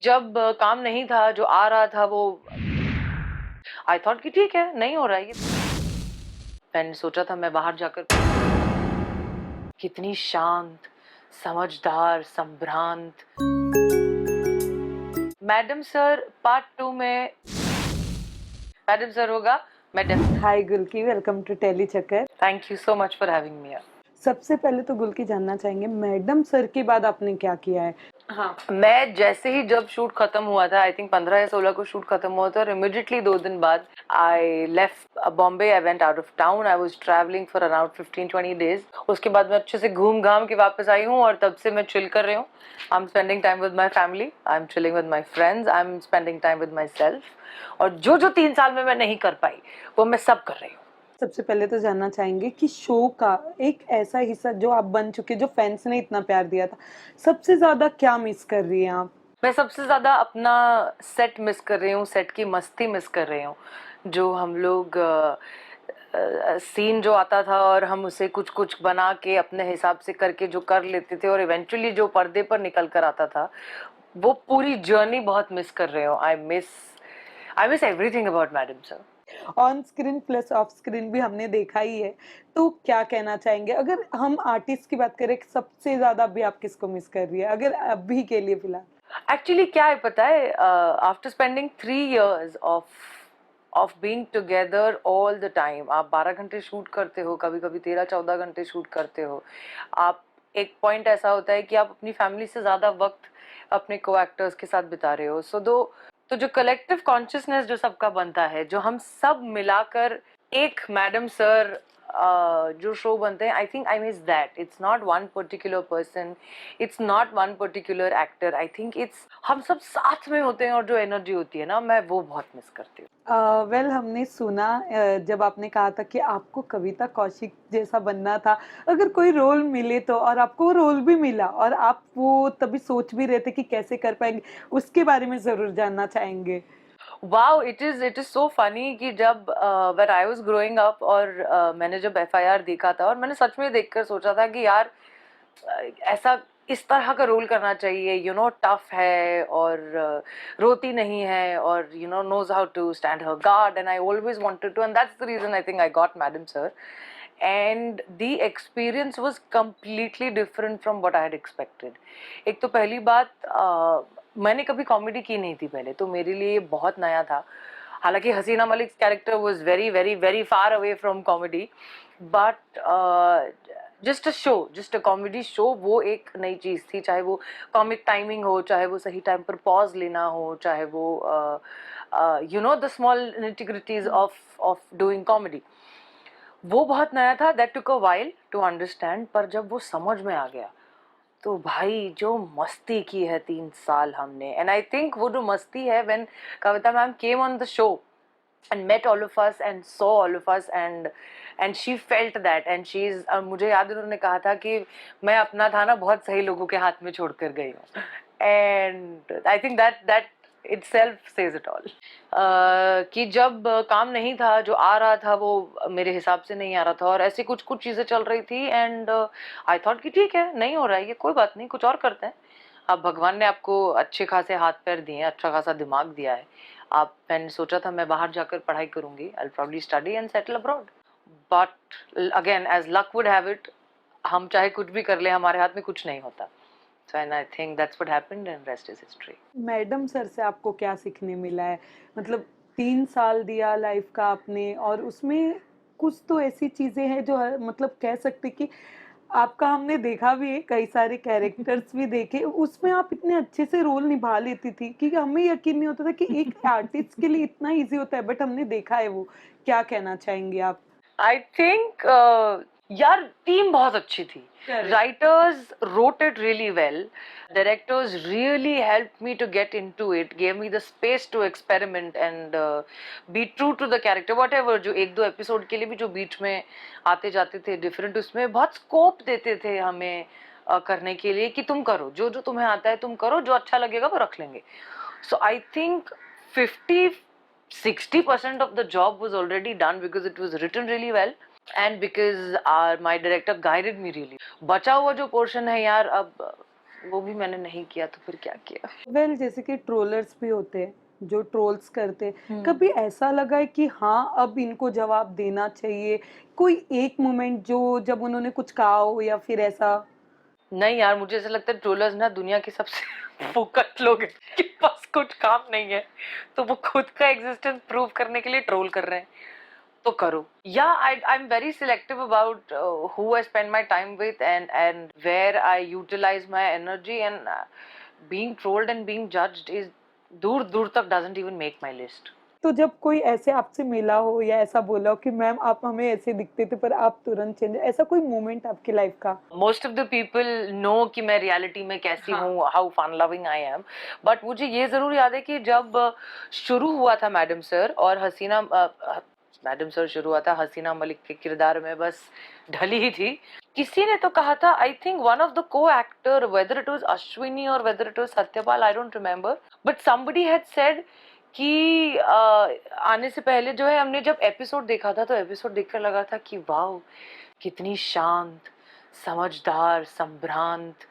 जब काम नहीं था, जो आ रहा था वो आई थॉट कि ठीक है, नहीं हो रहा है ये। मैंने सोचा था मैं बाहर जाकर कितनी शांत, समझदार, संभ्रांत। मैडम सर पार्ट 2 में मैडम सर होगा। Madam, hi Gulki, welcome to Telly Chakkar. Thank you so much for having me. सबसे पहले तो गुल्की जानना चाहेंगे मैडम सर के बाद आपने क्या किया है? हाँ, मैं जैसे ही जब शूट खत्म हुआ था, आई थिंक 15 या 16 को शूट खत्म हुआ था, और इमिडिएटली 2 दिन बाद I left Bombay. I went out of town. I was travelling for around 15-20 days. उसके बाद मैं अच्छे से घूम घाम के वापस आई हूँ, और तब से मैं चिल कर रही हूँ। I am spending time with my family, I am chilling with my friends, I am spending time with my self. और जो जो 3 साल में मैं नहीं कर पाई, वो मैं सब कर रही हूँ। सबसे पहले तो जानना चाहेंगे कि शो का एक ऐसा हिस्सा जो आप बन चुके, जो फैंस ने इतना प्यार दिया था, सबसे ज्यादा क्या मिस कर रही हैं आप? मैं सबसे ज्यादा अपना सेट मिस कर रही हूँ, सेट की मस्ती मिस कर रही हूँ। जो हम लोग सीन जो आता था और हम उसे कुछ कुछ बना के अपने हिसाब से करके जो कर लेते थे, और इवेंचुअली जो पर्दे पर निकल कर आता था, वो पूरी जर्नी बहुत मिस कर रही हूँ। I miss everything about madam sir. On screen plus of screen भी हमने देखा ही है, तो क्या कहना चाहेंगे? अगर हम आर्टिस्ट की बात करें, सबसे ज्यादा अभी आप किसको मिस कर रही है, अगर अभी के लिए फिलहाल? एक्चुअली क्या है पता है, after spending 3 years of being together all the time, आप 12 घंटे शूट करते हो, कभी कभी 13-14 घंटे शूट करते हो। आप एक पॉइंट ऐसा होता है कि आप अपनी फैमिली से ज्यादा वक्त अपने को एक्टर्स के साथ बिता रहे हो। तो जो कलेक्टिव कॉन्शियसनेस जो सबका बनता है, जो हम सब मिलाकर एक मैडम सर जो शो बनते हैं, आई think I miss that. It's not one particular person, it's not one particular actor. I think it's हम सब साथ में होते हैं, और जो एनर्जी होती है ना, मैं वो बहुत मिस करती हूँ। वेल हमने सुना जब आपने कहा था कि आपको कविता कौशिक जैसा बनना था, अगर कोई रोल मिले तो, और आपको वो रोल भी मिला और आप वो तभी सोच भी रहे थे कि कैसे कर पाएंगे, उसके बारे में जरूर जानना चाहेंगे। Wow, it is so funny कि जब when I was growing up, और मैंने जब एफआईआर देखा था, और मैंने सच में देखकर सोचा था कि यार ऐसा इस तरह का रोल करना चाहिए, यू नो, टफ है और रोती नहीं है, और you know knows how to stand her guard, and I always wanted to, and that's the reason I think I got madam sir. And the experience was completely different from what I had expected. एक तो पहली बात, मैंने कभी comedy की नहीं थी पहले, तो मेरे लिए बहुत नया था। हालांकि Haseena Malik character was very very very far away from comedy, but just a show, just a comedy show, वो एक नई चीज थी। चाहे वो कॉमिक टाइमिंग हो, चाहे वो सही टाइम पर पॉज लेना हो, चाहे वो you know the small nitty gritties of doing comedy, वो बहुत नया था। That took a while to understand. पर जब वो समझ में आ गया, तो भाई जो मस्ती की है 3 साल हमने, एंड आई थिंक वो जो मस्ती है, when Kavita ma'am came on the show and met all of us and saw all of us, and she felt that, and she's मुझे याद है उन्होंने कहा था कि मैं अपना था ना बहुत सही लोगों के हाथ में छोड़ कर गई हूँ, and I think that itself says it all। कि जब काम नहीं था, जो आ रहा था वो मेरे हिसाब से नहीं आ रहा था, और ऐसी कुछ कुछ चीजें चल रही थी, एंड आई थॉट कि ठीक है, नहीं हो रहा है ये, कोई बात नहीं, कुछ और करते हैं। अब भगवान ने आपको अच्छे खासे हाथ पैर दिए हैं, अच्छा खासा दिमाग दिया है। आप मैंने सोचा था मैं बाहर जाकर पढ़ाई करूंगी, I probably study and settle abroad, but again as luck would have it, हम चाहे कुछ भी कर ले, हमारे हाथ में कुछ नहीं होता। So and I think that's what happened, and rest is history. Madam sir से आपको क्या सीखने मिला है? मतलब 3 साल दिया लाइफ का आपने, और उसमें कुछ तो ऐसी चीजें हैं जो मतलब कह सकते कि आपका हमने देखा भी है, कई सारे कैरेक्टर्स भी देखे, उसमें आप इतने अच्छे से रोल निभा लेती थी कि हमें यकीन नहीं होता था कि एक आर्टिस्ट के लिए इतना इजी होता है, बट हमने देखा है वो। क्या कहना चाहेंगे आप? आई थिंक यार टीम बहुत अच्छी थी। Writers wrote it really well, directors really help me to get into it, gave me the space to experiment and be true to the character, whatever. जो 1-2 एपिसोड के लिए भी जो बीच में आते जाते थे डिफरेंट, उसमें बहुत स्कोप देते थे हमें करने के लिए, कि तुम करो जो जो तुम्हें आता है, तुम करो, जो अच्छा लगेगा वो रख लेंगे। So I think 50-60% of the job was already done because it was written really well, and because my director guided me really। बचा हुआ जो पोर्शन है यार, अब वो भी मैंने नहीं किया तो फिर क्या किया। वेल जैसे कि ट्रोलर्स भी होते हैं जो ट्रोल्स करते हैं, कभी ऐसा लगा है कि हाँ अब इनको जवाब देना चाहिए, कोई एक मोमेंट जो जब उन्होंने कुछ कहा हो या फिर ऐसा? नहीं यार, मुझे ऐसा लगता है ट्रोलर्स ना दुनिया के सबसे फोकट लोग हैं, के पास कुछ काम नहीं है, तो वो खुद का एग्जिस्टेंस प्रूव करने के लिए ट्रोल कर रहे हैं, तो करो। या I am very selective about who I spend my time with and where I utilise my energy, and being trolled and being judged is दूर दूर तक doesn't even make my list. तो जब कोई ऐसे आपसे मिला हो या ऐसा बोला हो कि मैम आप हमें ऐसे दिखते थे पर आप तुरंत चेंज, ऐसा कोई मोमेंट आपकी लाइफ का? Most of the people know कि मैं रियलिटी में कैसी हूँ, how fun loving I am, but मुझे ये जरूर याद है कि जब शुरू हुआ था मैडम सर और हसीना, मैडम सर शुरू हुआ था हसीना मलिक के किरदार में बस ढली ही थी, किसी ने तो कहा था, I think one of the co actor, whether it was Ashwini और whether it was Satyapal, I don't remember, but somebody had said कि आने से पहले जो है हमने जब एपिसोड देखा था तो एपिसोड देखकर लगा था कि वाह कितनी शांत, समझदार, संभ्रांत,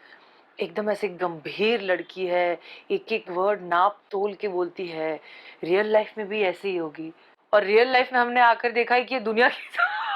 एकदम ऐसे गंभीर लड़की है, एक एक वर्ड नाप तोल के बोलती है, रियल लाइफ में भी ऐसी ही होगी। और रियल लाइफ में हमने आकर देखा है कि ये दुनिया की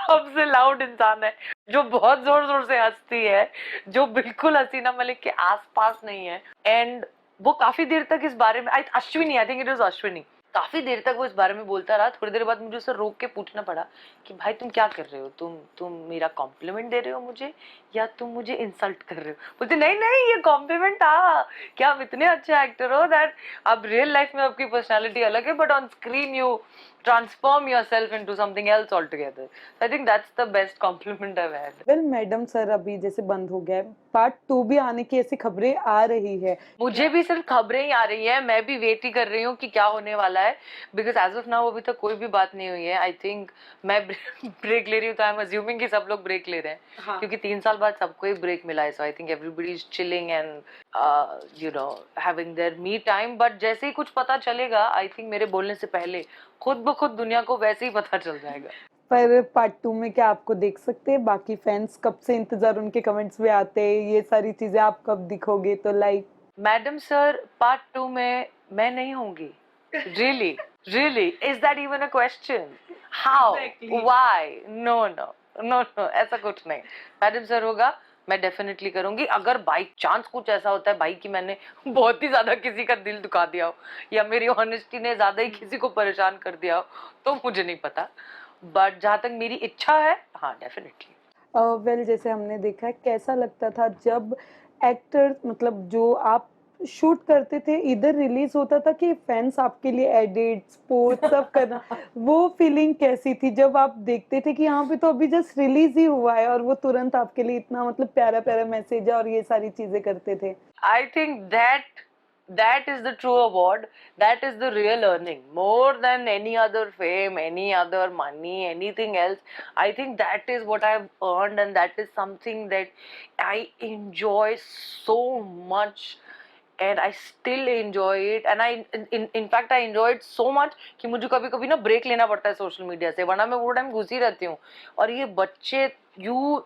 सबसे लाउड इंसान है, जो बहुत जोर जोर से हंसती है, जो बिल्कुल हसीना मलिक के आसपास नहीं है। एंड वो काफी देर तक इस बारे में, Ashwini, I think it was Ashwini, काफी देर तक वो इस बारे में बोलता रहा। थोड़ी देर बाद मुझे उसे रोक के पूछना पड़ा कि भाई तुम क्या कर रहे हो, तुम मेरा कॉम्प्लीमेंट दे रहे हो मुझे या तुम मुझे इंसल्ट कर रहे हो? बोलते नहीं नहीं ये कॉम्प्लीमेंट था, क्या आप इतने अच्छे एक्टर हो दैट अब रियल लाइफ में आपकी पर्सनालिटी अलग है but on screen you transform yourself into something else altogether. So I think that's the best compliment I've had. Well madam sir अभी जैसे बंद हो गया है, पार्ट 2 भी आने की ऐसी खबरें आ रही है। मुझे भी सिर्फ खबरें ही आ रही हैं, मैं भी वेट ही कर रही हूँ कि क्या होने वाला है, बिकॉज एज ऑफ नाउ अभी तक कोई भी बात नहीं हुई है। आई थिंक मैं ब्रेक ले रही हूँ तो आई एम अज्यूमिंग कि सब लोग ब्रेक ले रहे हैं, हाँ। क्योंकि 3 साल बाद सबको एक ब्रेक मिला है। So I think everybody is chilling and you know having their me time, but जैसे ही कुछ पता चलेगा आई थिंक मेरे बोलने से पहले खुद ब खुद दुनिया को वैसे ही पता चल जाएगा। पर पार्ट 2 में क्या आपको देख सकते हैं? बाकी फैंस कब से इंतजार, उनके कमेंट्स में आते हैं ये सारी चीजें, आप कब दिखोगे? तो लाइक मैडम सर पार्ट 2 में मैं नहीं होंगी। Really really is that even a question? How, why? No no no no, ऐसा कुछ नहीं। मैडम सर होगा, मैं डेफिनेटली करूंगी। अगर बाई चांस कुछ ऐसा होता है भाई कि मैंने बहुत ही ज्यादा किसी का दिल दुखा दिया हो या मेरी ऑनेस्टी ने ज्यादा ही किसी को परेशान कर दिया हो तो मुझे नहीं पता, बट जहां तक मेरी इच्छा है हाँ डेफिनेटली। वेल जैसे हमने देखा है, कैसा लगता था जब एक्टर मतलब जो आप शूट करते थे इधर रिलीज होता था कि फैंस आपके लिए एडिट पोस्ट सब करना, वो फीलिंग कैसी थी जब आप देखते थे कि यहाँ पे तो अभी जस्ट रिलीज ही हुआ है और वो तुरंत आपके लिए इतना मतलब प्यारा प्यारा मैसेज और ये सारी चीजें करते थे? I think that is the true award. That is the real earning. More than any other fame, any other money, anything else. I think that is what I've earned, and that is something that I enjoy so much. And I still enjoy it, and in fact I enjoy it so much कि मुझे कभी कभी ना break लेना पड़ता है social media से, वरना मैं वो टाइम घुसी रहती हूँ। और ये बच्चे यू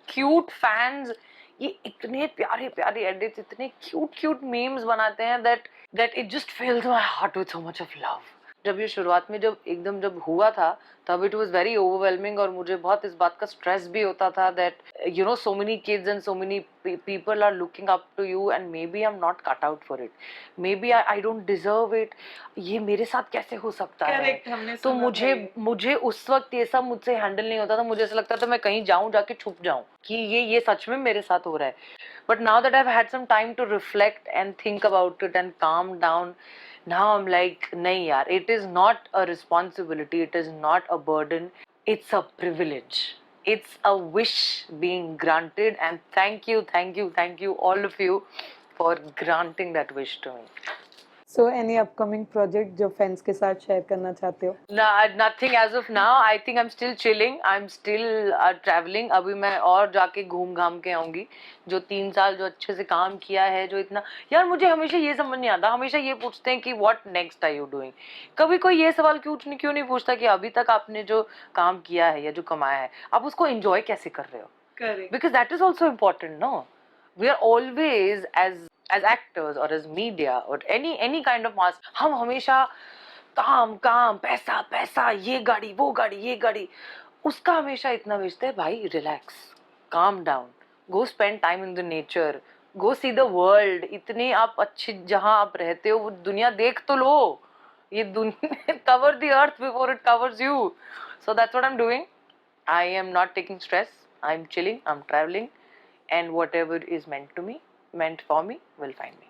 क्यूट फैंस, ये इतने प्यारे प्यारे एडिट्स, इतने क्यूट क्यूट मीम्स बनाते हैं that it just fills my heart with so much of love. जब ये शुरुआत में जब हुआ था तब इट वाज वेरी ओवरवेलमिंग, और मुझे बहुत इस बात का स्ट्रेस भी होता था that you know so many kids and so many people are looking up to you and maybe I am not cut out for it, maybe I don't deserve it, ये मेरे साथ कैसे हो सकता है? तो मुझे उस वक्त ये सब मुझसे हैंडल नहीं होता था। मुझे ऐसा लगता था मैं कहीं जाऊं, जाके छुप जाऊं कि ये सच में मेरे साथ हो रहा है। But now that I have had some time to reflect and think about it and calm down, now I'm like nahi yaar, it is not a responsibility, it is not a burden, it's a privilege, it's a wish being granted, and thank you all of you for granting that wish to me. So any upcoming project जो fans के साथ share करना चाहते हो? Nothing as of now. I think I'm still chilling. I'm still traveling. अभी मैं और जाके घूम घाम के आऊंगी। जो 3 साल जो अच्छे से काम किया है, जो इतना, यार मुझे हमेशा ये समझ नहीं आता, हमेशा ये पूछते हैं कि what next are you doing? कभी कोई ये सवाल क्यों नहीं पूछता कि अभी तक आपने जो काम किया है या जो कमाया है आप उसको एंजॉय कैसे कर रहे हो? Correct. Because that is also important, no? we are always as actors or as media or any kind of mass, हम हमेशा काम काम पैसा पैसा, ये गाड़ी वो गाड़ी ये गाड़ी, उसका हमेशा इतना भेजते हैं भाई relax, calm down, go spend time in the nature, go see the world, इतने आप अच्छे जहां आप रहते हो वो दुनिया देख तो लो, ये दुनिया cover the earth before it covers you. So that's what I'm doing. I am not taking stress. I'm chilling. I'm traveling, and whatever is meant for me will find me.